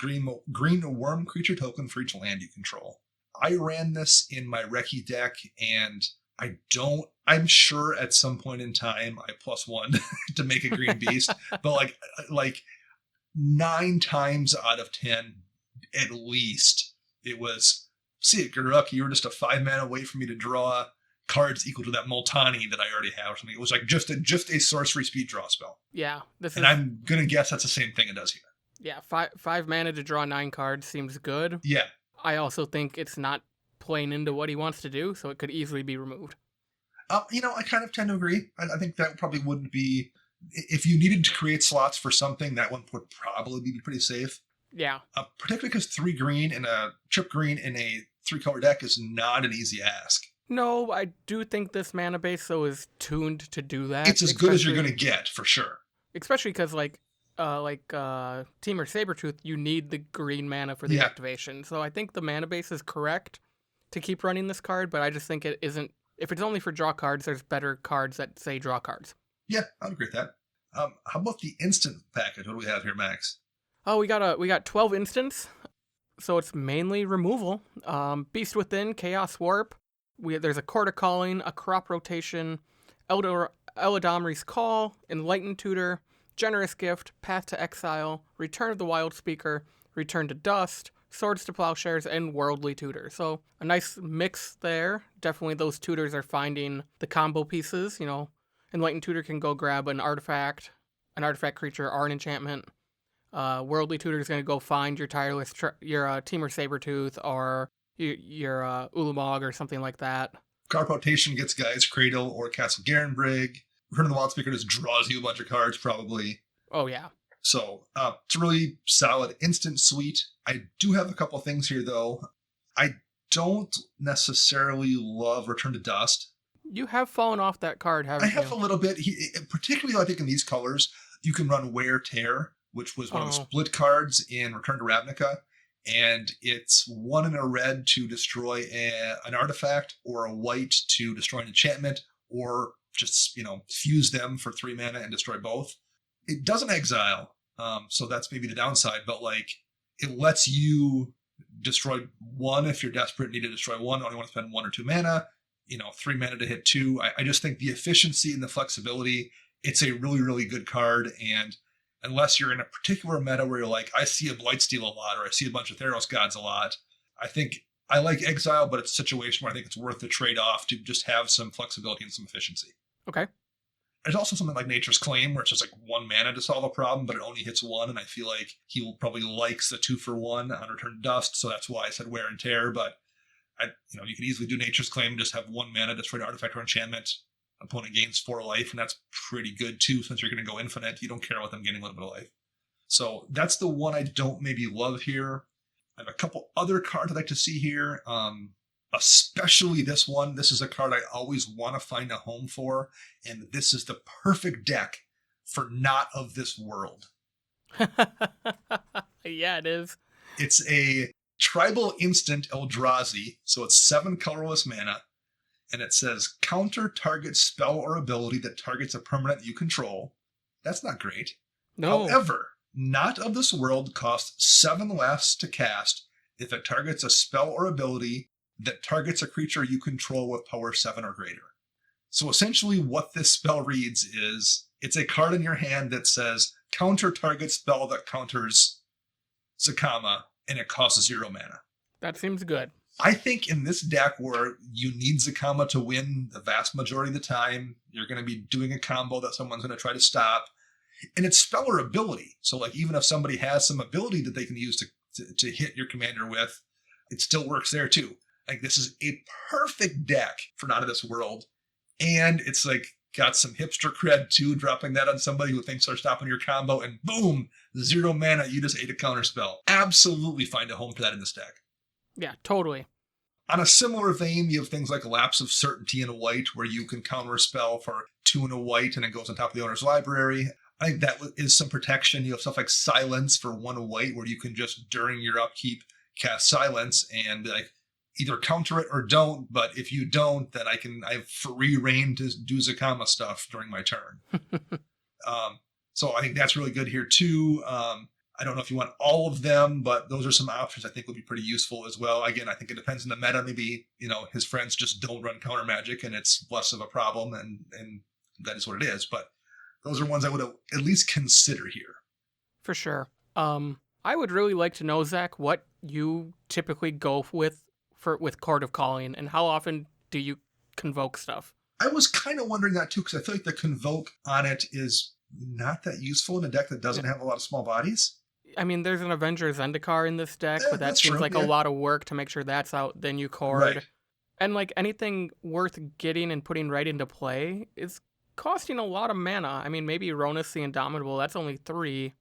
A: green worm creature token for each land you control. I ran this in my Reki deck, and I'm sure at some point in time I +1 to make a green beast, but like 9 times out of 10, at least, it was, see it, Guruk, you were just a 5 mana away from me to draw cards equal to that Multani that I already have or something. It was like just a sorcery speed draw spell.
B: Yeah.
A: I'm going to guess that's the same thing it does here.
B: Yeah, 5 mana to draw 9 cards seems good.
A: Yeah.
B: I also think it's not playing into what he wants to do, so it could easily be removed.
A: I kind of tend to agree. I think that probably wouldn't be, if you needed to create slots for something, that one would probably be pretty safe.
B: Yeah.
A: Particularly because 3 green and a chip green in a 3-color deck is not an easy ask.
B: No, I do think this mana base, though, is tuned to do that.
A: It's as good as you're going to get, for sure.
B: Especially because, like Temur Sabertooth, you need the green mana for the activation. So I think the mana base is correct to keep running this card, but I just think it isn't. If it's only for draw cards, there's better cards that say draw cards.
A: Yeah, I'd agree with that. How about the instant package? What do we have here, Max?
B: Oh, we got 12 instants, so it's mainly removal. Beast Within, Chaos Warp. There's a Court of Calling, a Crop Rotation, Eladamri's Call, Enlightened Tutor, Generous Gift, Path to Exile, Return of the Wild Speaker, Return to Dust, Swords to Plowshares, and Worldly Tutor. So a nice mix there. Definitely those tutors are finding the combo pieces. Enlightened Tutor can go grab an artifact creature, or an enchantment. Worldly Tutor is going to go find your tireless, your Temur Sabertooth, or your Ulamog or something like that.
A: Card rotation gets guys Cradle or Castle Garenbrig. Return of the Wild Speaker just draws you a bunch of cards, probably.
B: Oh, yeah.
A: So it's a really solid instant suite. I do have a couple things here, though. I don't necessarily love Return to Dust.
B: You have fallen off that card, haven't you?
A: I have a little bit. Particularly, I think, in these colors, you can run Wear Tear, which was one of the split cards in Return to Ravnica. And it's 1 and a red to destroy an artifact, or a white to destroy an enchantment, or just, fuse them for 3 mana and destroy both. It doesn't exile, so that's maybe the downside, but it lets you destroy 1 if you're desperate and need to destroy 1, only want to spend 1 or 2 mana, 3 mana to hit 2. I just think the efficiency and the flexibility, it's a really, really good card, and unless you're in a particular meta where you're like, I see a Blightsteel a lot, or I see a bunch of Theros Gods a lot, I think I like Exile, but it's a situation where I think it's worth the trade-off to just have some flexibility and some efficiency.
B: Okay.
A: There's also something like Nature's Claim, where it's just 1 mana to solve a problem, but it only hits 1, and I feel like he will probably likes the 2-for-1 on Return to Dust, so that's why I said Wear and Tear, but you could easily do Nature's Claim and just have 1 mana, destroy an artifact or enchantment. Opponent gains 4 life, and that's pretty good too, since you're going to go infinite. You don't care about them gaining a little bit of life. So that's the one I don't maybe love here. I have a couple other cards I'd like to see here, especially this one. This is a card I always want to find a home for, and this is the perfect deck for Not of This World.
B: Yeah, it is.
A: It's a tribal instant Eldrazi, so it's 7 colorless mana. And it says, counter target spell or ability that targets a permanent you control. That's not great.
B: No.
A: However, Not of This World costs 7 less to cast if it targets a spell or ability that targets a creature you control with power 7 or greater. So essentially what this spell reads is, it's a card in your hand that says, counter target spell that counters Zacama, and it costs 0 mana.
B: That seems good.
A: I think in this deck where you need Zacama to win the vast majority of the time, you're going to be doing a combo that someone's going to try to stop. And it's spell or ability. So even if somebody has some ability that they can use to hit your commander with, it still works there too. This is a perfect deck for Not of This World. And it's got some hipster cred too, dropping that on somebody who thinks they're stopping your combo, and boom, 0 mana, you just ate a counter spell. Absolutely find a home for that in this deck.
B: Yeah, totally.
A: On a similar vein, you have things like Lapse of Certainty in a white, where you can counter a spell for 2 and a white, and it goes on top of the owner's library. I think that is some protection. You have stuff like Silence for 1 white, where you can just, during your upkeep, cast Silence and either counter it or don't. But if you don't, then I have free reign to do Zacama stuff during my turn. So I think that's really good here too. I don't know if you want all of them, but those are some options I think would be pretty useful as well. Again, I think it depends on the meta. Maybe, his friends just don't run counter magic and it's less of a problem, and that is what it is. But those are ones I would at least consider here.
B: For sure. I would really like to know, Zach, what you typically go with Court of Calling, and how often do you convoke stuff?
A: I was kind of wondering that too, because I feel like the convoke on it is not that useful in a deck that doesn't have a lot of small bodies.
B: I mean, there's an Avenger Zendikar in this deck, but that seems like a lot of work to make sure that's out. Then you cord.
A: Right.
B: And like anything worth getting and putting right into play is costing a lot of mana. I mean, maybe Ronus the Indomitable, that's only 3.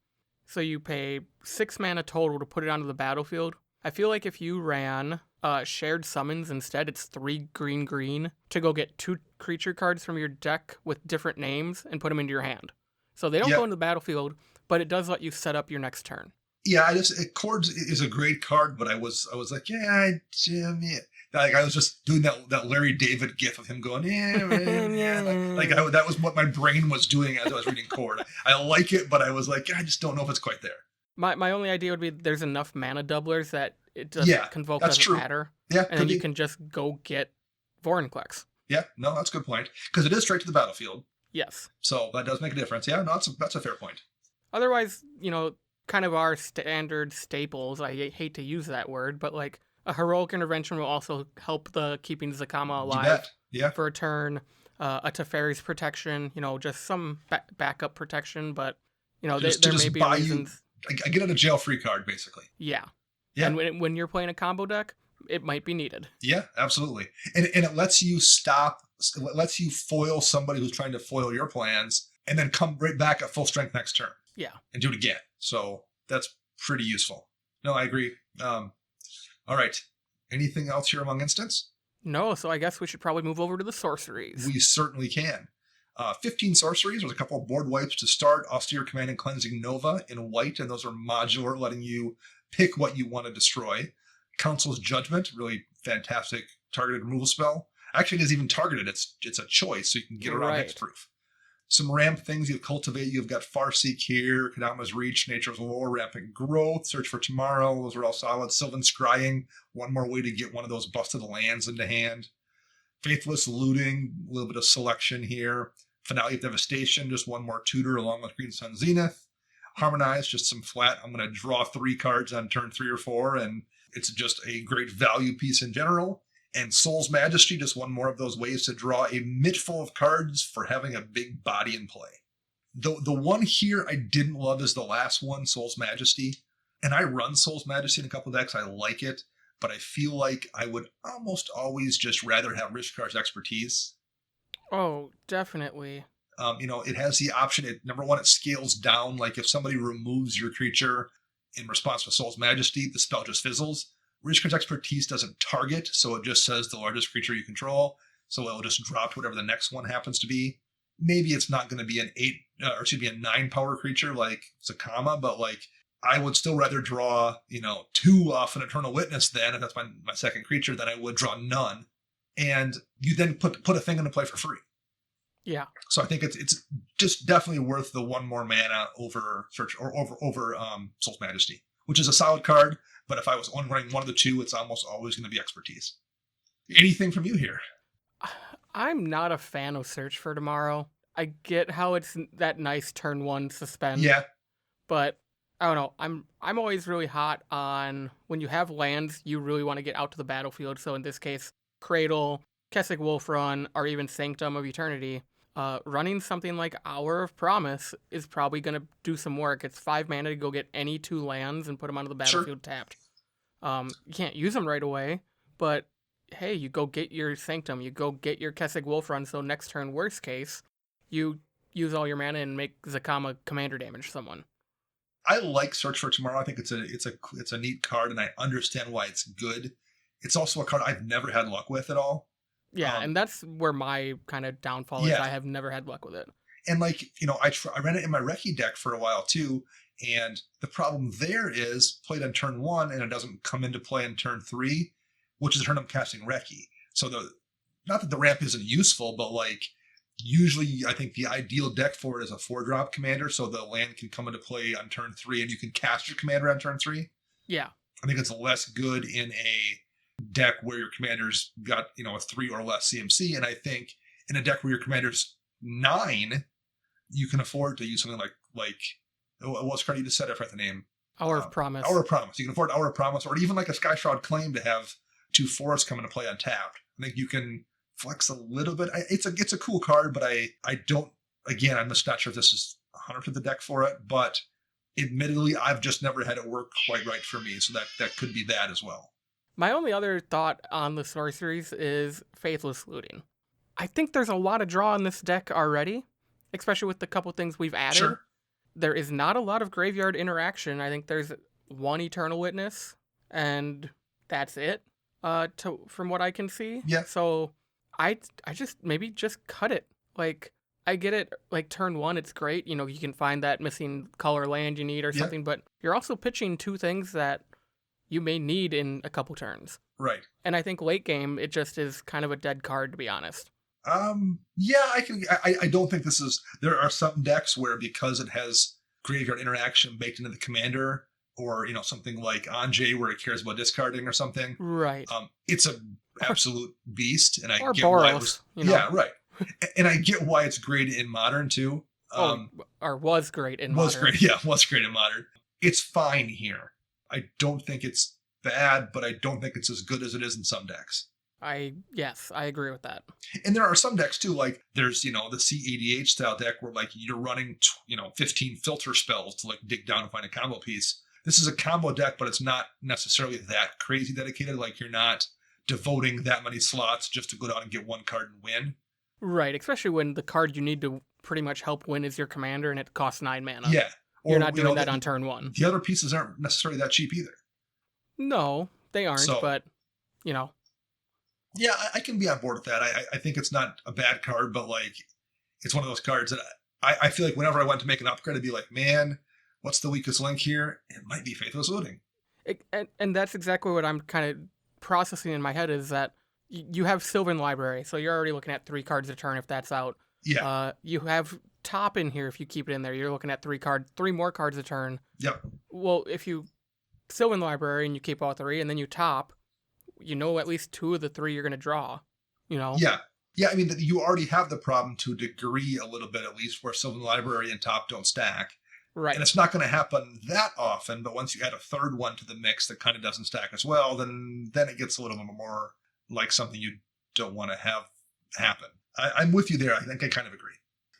B: So you pay 6 mana total to put it onto the battlefield. I feel like if you ran shared summons instead, it's 3 green to go get 2 creature cards from your deck with different names and put them into your hand. So they don't go into the battlefield, but it does let you set up your next turn.
A: Yeah, Cords is a great card, but I was like, like I was just doing that Larry David gif of him going, that was what my brain was doing as I was reading Cord. I like it, but I was like, I just don't know if it's quite there.
B: My only idea would be there's enough mana doublers that it doesn't convoke doesn't matter.
A: Yeah,
B: and then you can just go get Vorinclex.
A: Yeah, no, that's a good point, because it is straight to the battlefield.
B: Yes.
A: So that does make a difference. Yeah, no, that's a fair point.
B: Otherwise, kind of our standard staples, I hate to use that word, but like a Heroic Intervention will also help the keeping Zacama alive for a turn. A Teferi's Protection, just some backup protection, but, there may be reasons.
A: I get out of jail free card, basically.
B: Yeah. And when you're playing a combo deck, it might be needed.
A: Yeah, absolutely. And it lets you foil somebody who's trying to foil your plans and then come right back at full strength next turn.
B: Yeah.
A: And do it again. So that's pretty useful. No, I agree. All right. Anything else here among instants?
B: No, so I guess we should probably move over to the sorceries.
A: We certainly can. 15 sorceries. There's a couple of board wipes to start. Austere Command and Cleansing Nova in white, and those are modular, letting you pick what you want to destroy. Council's Judgment, really fantastic targeted removal spell. Actually, it is even targeted. It's a choice, so you can get around hexproof. Some ramp things you cultivate. You've got Farseek here, Kadama's Reach, Nature's Lore, Rampant Growth, Search for Tomorrow. Those are all solid. Sylvan Scrying, one more way to get one of those busted lands into hand. Faithless Looting, a little bit of selection here. Finale of Devastation, just one more tutor along with Green Sun Zenith. Harmonize, just some flat. I'm going to draw 3 cards on turn 3 or 4, and it's just a great value piece in general. And Soul's Majesty, just one more of those ways to draw a mitt full of cards for having a big body in play. The one here I didn't love is the last one, Soul's Majesty. And I run Soul's Majesty in a couple of decks. I like it, but I feel like I would almost always just rather have Rishkar's Expertise.
B: Oh, definitely.
A: It has the option. Number one, it scales down. Like if somebody removes your creature in response to Soul's Majesty, the spell just fizzles. Rishkar's Expertise doesn't target, so it just says the largest creature you control. So it'll just drop to whatever the next one happens to be. Maybe it's not going to be a 9 power creature like Zacama, but like I would still rather draw, 2 off an Eternal Witness then, if that's my second creature, than I would draw none. And you then put a thing into play for free.
B: Yeah.
A: So I think it's just definitely worth the 1 more mana over Search or over Soul's Majesty, which is a solid card. But if I was running one of the 2, it's almost always going to be Expertise. Anything from you here?
B: I'm not a fan of Search for Tomorrow. I get how it's that nice turn 1 suspend.
A: Yeah.
B: But I don't know. I'm always really hot on when you have lands, you really want to get out to the battlefield. So in this case, Cradle, Kessig Wolfrun, or even Sanctum of Eternity. Running something like Hour of Promise is probably going to do some work. It's 5 mana to go get any 2 lands and put them onto the battlefield tapped. You can't use them right away, but hey, you go get your Sanctum, you go get your Kessig Wolfrun, so next turn, worst case, you use all your mana and make Zacama commander damage someone.
A: I like Search for Tomorrow. I think it's a neat card, and I understand why it's good. It's also a card I've never had luck with at all.
B: Yeah, and that's where my kind of downfall is. I have never had luck with it.
A: And I ran it in my Recce deck for a while too, and the problem there is played on turn 1 and it doesn't come into play on turn 3, which is the turn I'm casting Recce. So not that the ramp isn't useful, but like Usually, I think the ideal deck for it is a 4-drop commander, so the land can come into play on turn 3 and you can cast your commander on turn 3.
B: Yeah.
A: I think it's less good in a deck where your commander's got, a 3 or less CMC. And I think in a deck where your commander's 9, you can afford to use something like what's credit you just said, I forgot the name.
B: Hour of Promise.
A: Hour of Promise. You can afford Hour of Promise, or even like a Skyshroud Claim to have 2 forests come into play untapped. I think you can flex a little bit. It's a cool card, but I don't. Again, I'm just not sure if this is 100% the deck for it. But admittedly, I've just never had it work quite right for me. So that could be that as well.
B: My only other thought on the sorceries is Faithless Looting. I think there's a lot of draw in this deck already, especially with the couple things we've added.
A: Sure.
B: There is not a lot of graveyard interaction. I think there's 1 Eternal Witness, and that's it. From what I can see.
A: Yeah.
B: So I just maybe just cut it. Like, I get it. Like, turn 1, it's great. You can find that missing color land you need or something. But you're also pitching 2 things that you may need in a couple turns.
A: Right.
B: And I think late game, it just is kind of a dead card, to be honest.
A: Yeah, I don't think this is, there are some decks where because it has graveyard interaction baked into the commander, or, something like Anjay where it cares about discarding or something.
B: Right.
A: It's a absolute beast. And I
B: or
A: get
B: Boros,
A: why it was, yeah, right. And I get why it's great in Modern too.
B: Or was great in Modern.
A: Was great in Modern. It's fine here. I don't think it's bad, but I don't think it's as good as it is in some decks.
B: Yes, I agree with that.
A: And there are some decks too, like there's, the C88 style deck where like you're running, 15 filter spells to like dig down and find a combo piece. This is a combo deck, but it's not necessarily that crazy dedicated. Like you're not devoting that many slots just to go down and get 1 card and win.
B: Right, especially when the card you need to pretty much help win is your commander and it costs 9 mana.
A: Yeah. Or,
B: you're not doing that on turn 1.
A: The other pieces aren't necessarily that cheap either.
B: No, they aren't, but, Yeah,
A: I can be on board with that. I think it's not a bad card, but like it's one of those cards that I feel like whenever I went to make an upgrade, I'd be like, man, what's the weakest link here? It might be Faithless Looting.
B: And that's exactly what I'm kind of processing in my head is that you have Sylvan Library, so you're already looking at 3 cards a turn if that's out.
A: Yeah.
B: You have Top in here if you keep it in there. You're looking at 3 more cards a turn.
A: Yep.
B: Well, if you Sylvan Library and you keep all 3 and then you top, at least 2 of the 3 you're going to draw,
A: Yeah. Yeah, I mean, you already have the problem to a degree a little bit, at least, where Sylvan Library and Top don't stack.
B: Right.
A: And it's not going to happen that often, but once you add a third one to the mix that kind of doesn't stack as well, then it gets a little bit more like something you don't want to have happen. I'm with you there. I think I kind of agree.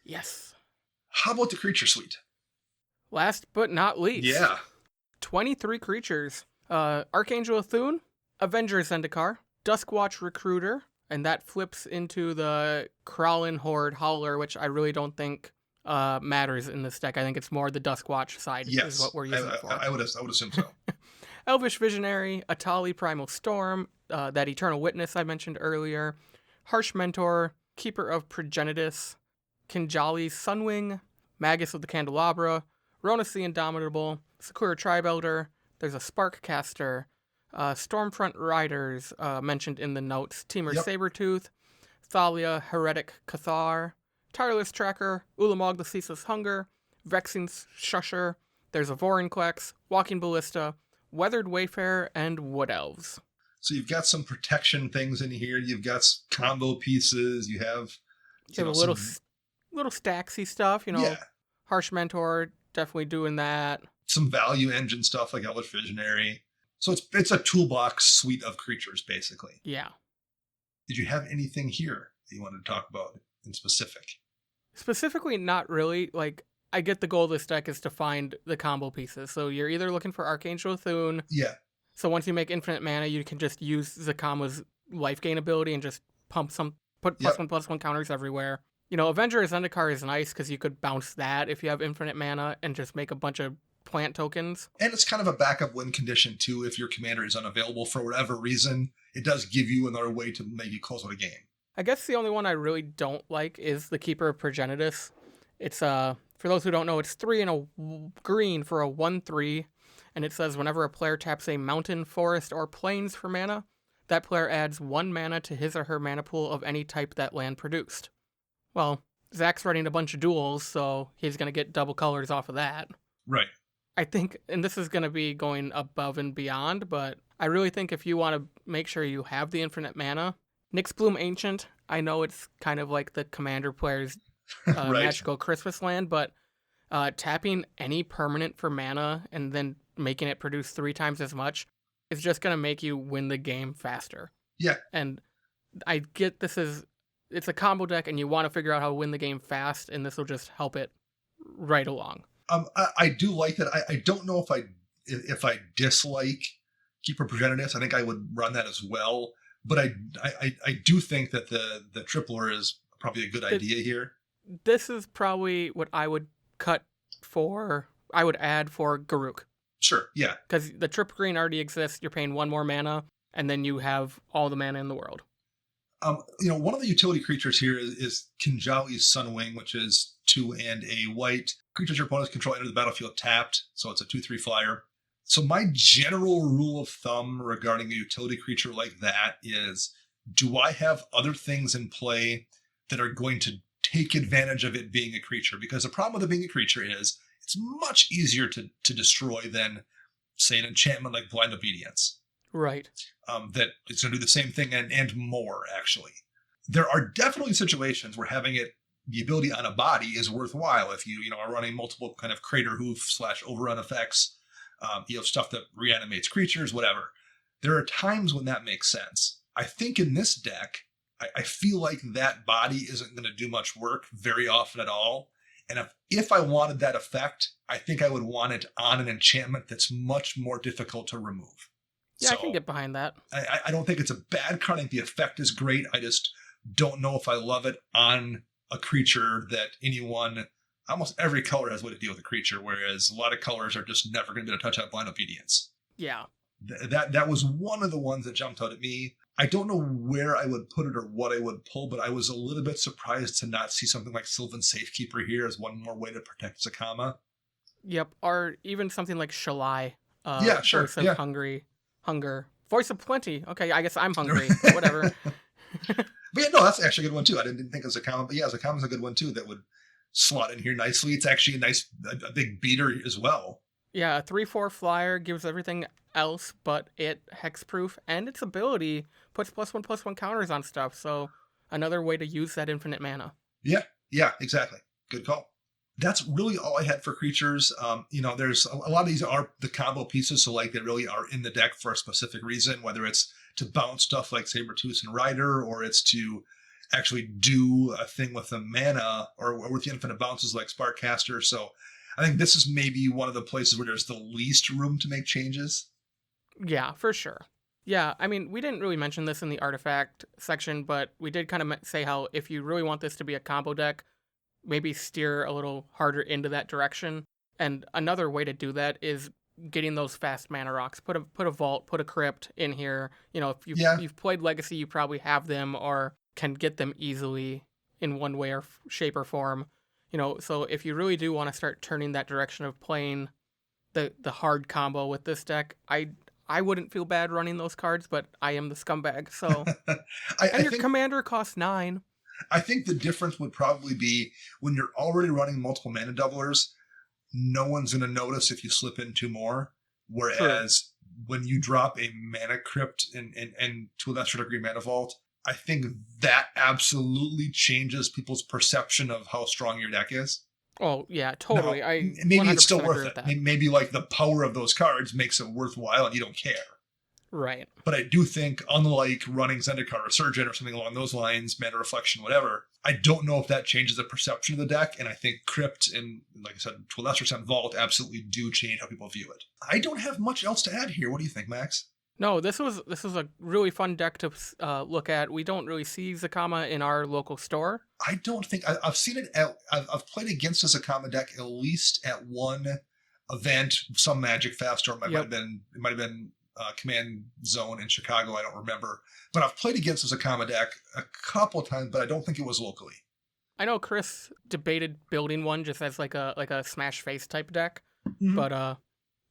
B: Yes.
A: How about the creature suite?
B: Last but not least.
A: Yeah.
B: 23 creatures. Archangel Thune, Avenger Zendikar, Duskwatch Recruiter, and that flips into the Crawlin Horde Howler, which I really don't think matters in this deck. I think it's more the Duskwatch side is what we're using it for.
A: I would assume so.
B: Elvish Visionary, Atali Primal Storm, that Eternal Witness I mentioned earlier, Harsh Mentor, Keeper of Progenitus, Kinjali Sunwing, Magus of the Candelabra, Ronus the Indomitable, Sakura Tribe Elder, there's a Sparkcaster, Stormfront Riders mentioned in the notes, Temur Sabertooth, Thalia Heretic Cathar, Tireless Tracker, Ulamog the Ceaseless Hunger, Vexing Shusher, there's a Vorinclex, Walking Ballista, Weathered Wayfarer, and Wood Elves.
A: So you've got some protection things in here. You've got combo pieces. You have
B: a little stacksy stuff,
A: Yeah.
B: Harsh Mentor, definitely doing that.
A: Some value engine stuff like Elvish Visionary. So it's a toolbox suite of creatures, basically.
B: Yeah.
A: Did you have anything here that you wanted to talk about in specific?
B: Specifically, not really. Like, I get the goal of this deck is to find the combo pieces. So you're either looking for Archangel Thune.
A: Yeah.
B: So once you make infinite mana, you can just use Zacama's life gain ability and just put +1/+1 counters everywhere. Avenger Zendikar is nice because you could bounce that if you have infinite mana and just make a bunch of plant tokens.
A: And it's kind of a backup win condition too. If your commander is unavailable for whatever reason, it does give you another way to maybe close out a game.
B: I guess the only one I really don't like is the Keeper of Progenitus. It's for those who don't know, it's 3 and a green for a 1/3, and it says whenever a player taps a mountain, forest, or plains for mana, that player adds 1 mana to his or her mana pool of any type that land produced. Well, Zach's running a bunch of duels, so he's going to get double colors off of that.
A: Right.
B: I think, and this is going to be going above and beyond, but I really think if you want to make sure you have the infinite mana, Nyxbloom Ancient, I know it's kind of like the Commander player's
A: Right.
B: magical Christmas land, but tapping any permanent for mana and then making it produce 3 times as much is just going to make you win the game faster.
A: Yeah.
B: And I get it's a combo deck and you want to figure out how to win the game fast, and this will just help it right along.
A: I do like that. I don't know if I dislike Keeper Progenitus. I think I would run that as well. But I do think that the tripler is probably a good idea here.
B: This is probably what I would add for Garruk.
A: Sure, yeah.
B: Because the trip green already exists, you're paying 1 more mana, and then you have all the mana in the world.
A: One of the utility creatures here is Kinjali's Sunwing, which is 2 and a white. Creatures your opponents control enter the battlefield tapped, so it's a 2/3 flyer. So my general rule of thumb regarding a utility creature like that is, do I have other things in play that are going to take advantage of it being a creature? Because the problem with it being a creature is it's much easier to destroy than, say, an enchantment like Blind Obedience.
B: Right.
A: That it's going to do the same thing and more, actually. There are definitely situations where having the ability on a body is worthwhile if you are running multiple kind of Crater Hoof / overrun effects, stuff that reanimates creatures, whatever. There are times when that makes sense. I think in this deck, I feel like that body isn't going to do much work very often at all. And if I wanted that effect, I think I would want it on an enchantment that's much more difficult to remove.
B: Yeah, so I can get behind that.
A: I don't think it's a bad card. I think the effect is great. I just don't know if I love it on a creature that almost every color has a way to deal with a creature, whereas a lot of colors are just never going to be able to touch out Blind Obedience.
B: Yeah.
A: That was one of the ones that jumped out at me. I don't know where I would put it or what I would pull, but I was a little bit surprised to not see something like Sylvan Safekeeper here as one more way to protect Zacama.
B: Yep, or even something like Shalai.
A: Yeah, sure.
B: Voice of Hunger. Voice of Plenty. Okay, I guess I'm hungry. Whatever.
A: But yeah, no, that's actually a good one too. I didn't think of Zacama, but yeah, Zacama's a good one too that would slot in here nicely. It's actually a big beater as well.
B: Yeah, a 3/4 flyer gives everything else but it hexproof, and its ability puts +1/+1 counters on stuff, so another way to use that infinite mana.
A: Yeah, exactly. Good call. That's really all I had for creatures. There's a lot of these are the combo pieces, so like they really are in the deck for a specific reason, whether it's to bounce stuff like Sabertooth and Rider, or it's to actually do a thing with the mana or with the infinite bounces like Sparkcaster. So I think this is maybe one of the places where there's the least room to make changes.
B: Yeah, for sure. Yeah, I mean, we didn't really mention this in the artifact section, but we did kind of say how if you really want this to be a combo deck, maybe steer a little harder into that direction. And another way to do that is getting those fast mana rocks. Put a vault, put a crypt in here. If you've played Legacy, you probably have them or can get them easily in one way or shape or form. So if you really do want to start turning that direction of playing the hard combo with this deck, I wouldn't feel bad running those cards, but I am the scumbag. So your commander costs 9.
A: I think the difference would probably be when you're already running multiple mana doublers, no one's going to notice if you slip in 2 more. Whereas when you drop a mana crypt and to a lesser degree mana vault, I think that absolutely changes people's perception of how strong your deck is.
B: Oh, yeah, totally.
A: Now, maybe it's still worth it. Maybe like the power of those cards makes it worthwhile and you don't care.
B: Right.
A: But I do think, unlike running Zendikar Resurgent or something along those lines, Mana Reflection, whatever, I don't know if that changes the perception of the deck. And I think Crypt and, like I said, to a lesser extent, Vault absolutely do change how people view it. I don't have much else to add here. What do you think, Max?
B: No, this was a really fun deck to look at. We don't really see Zacama in our local store.
A: I don't think I've seen it. I've played against a Zacama deck at least at one event, some Magic Fest, or it might have been Command Zone in Chicago. I don't remember, but I've played against a Zacama deck a couple of times, but I don't think it was locally.
B: I know Chris debated building one just as like a Smash Face type deck, but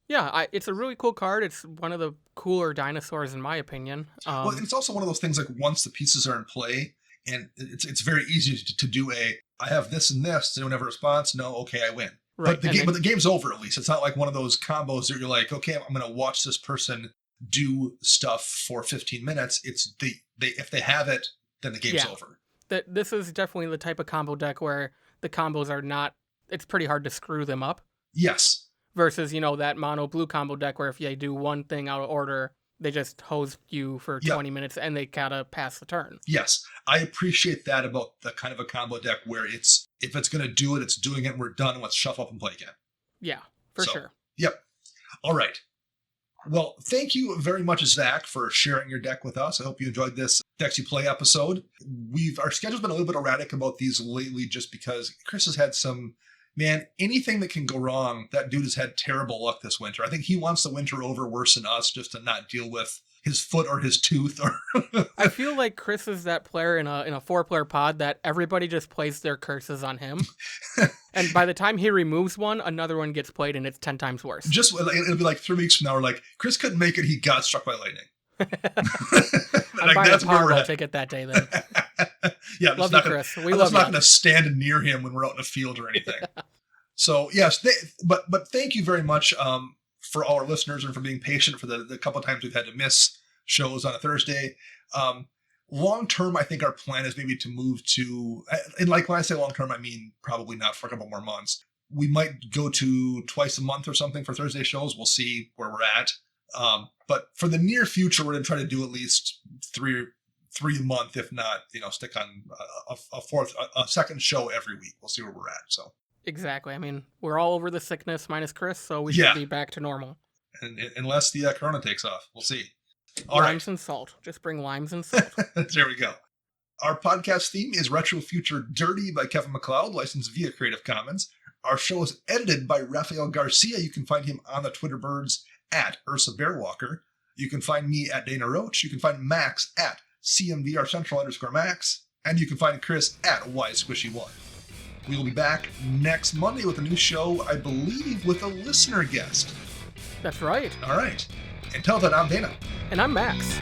B: yeah, it's a really cool card. It's one of the cooler dinosaurs in my opinion.
A: Well, it's also one of those things like once the pieces are in play, And it's very easy to do I have this and this. Does anyone have a response? No. Okay, I win. Right. But the game's over at least. It's not like one of those combos that you're like, okay, I'm going to watch this person do stuff for 15 minutes. It's if they have it, then the game's over.
B: This is definitely the type of combo deck where the combos are not, it's pretty hard to screw them up.
A: Yes.
B: Versus, that mono blue combo deck where if you do one thing out of order, they just hose you for 20 minutes and they gotta pass the turn.
A: Yes. I appreciate that about the kind of a combo deck where if it's going to do it, it's doing it and we're done. Let's shuffle up and play again.
B: Yeah, for sure.
A: Yep. All right. Well, thank you very much, Zach, for sharing your deck with us. I hope you enjoyed this Decks You Play episode. Our schedule's been a little bit erratic about these lately just because Chris has had anything that can go wrong, that dude has had terrible luck this winter. I think he wants the winter over worse than us just to not deal with his foot or his tooth.
B: I feel like Chris is that player in a 4-player pod that everybody just plays their curses on him. And by the time he removes one, another one gets played and it's 10 times worse.
A: It'll be like 3 weeks from now, we're like, Chris couldn't make it, he got struck by lightning.
B: I'm buying a Powerball ticket that day then.
A: Yeah,
B: love you, Chris.
A: I'm not going to stand near him when we're out in the field or anything. So yes, but thank you very much for all our listeners and for being patient for the couple of times we've had to miss shows on a Thursday. Long term, I think our plan is maybe to move to, and like when I say long term, I mean probably not for a couple more months. We might go to twice a month or something for Thursday shows. We'll see where we're at. But for the near future, we're going to try to do at least three a month, if not, stick on a second show every week. We'll see where we're at. So
B: exactly. I mean, we're all over the sickness minus Chris, so we should be back to normal.
A: And unless the corona takes off, we'll see.
B: Limes and salt. Just bring limes and salt.
A: There we go. Our podcast theme is Retro Future Dirty by Kevin MacLeod, licensed via Creative Commons. Our show is edited by Rafael Garcia. You can find him on the Twitter birds at Ursa Bearwalker. You can find me at Dana Roach. You can find Max at CMVRCentral_Max. And you can find Chris at YSquishy1. We will be back next Monday with a new show, I believe, with a listener guest.
B: That's right.
A: All right. Until then, I'm Dana.
B: And I'm Max.